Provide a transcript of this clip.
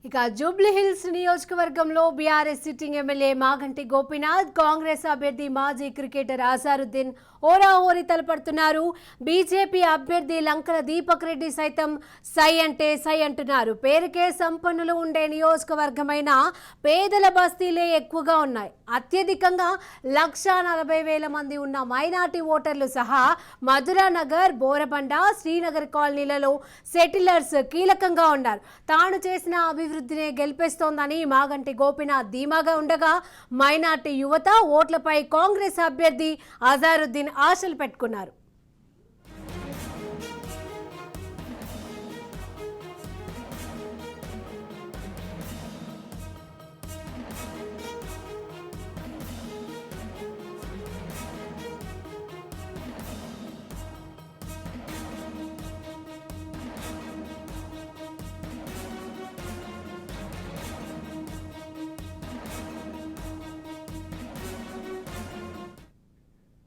ఇక జూబ్లీహిల్స్ నియోజకవర్గంలో BRS sitting MLA Maganti Gopinath Congress అభ్యర్థి మాజీ క్రికెటర్ అజారుద్దీన్ హోరాహోరీ తలపడుతున్నారు. బీజేపీ అభ్యర్థి లంకల దీపక్ రెడ్డి సైతం సై అంటే సై అంటున్నారు. పేరుకే సంపన్నులు ఉండే నియోజకవర్గమైన పేదల బస్తీలే ఎక్కువగా ఉన్నాయి. అత్యధికంగా 1,40,000 మంది ఉన్న మైనార్టీ ఓటర్లు సహా మధురానగర్, బోరబండ, శ్రీనగర్ కాలనీలలో సెటిలర్స్ కీలకంగా ఉన్నారు. తాను చేసిన అభివృద్ధిని గెలిపేస్తోందని మాగంటి గోపీనాథ్ ధీమాగా ఉండగా, మైనార్టీ యువత ఓట్లపై కాంగ్రెస్ అభ్యర్థి అజారుద్దీన్ ఆశలు పెట్టుకున్నారు.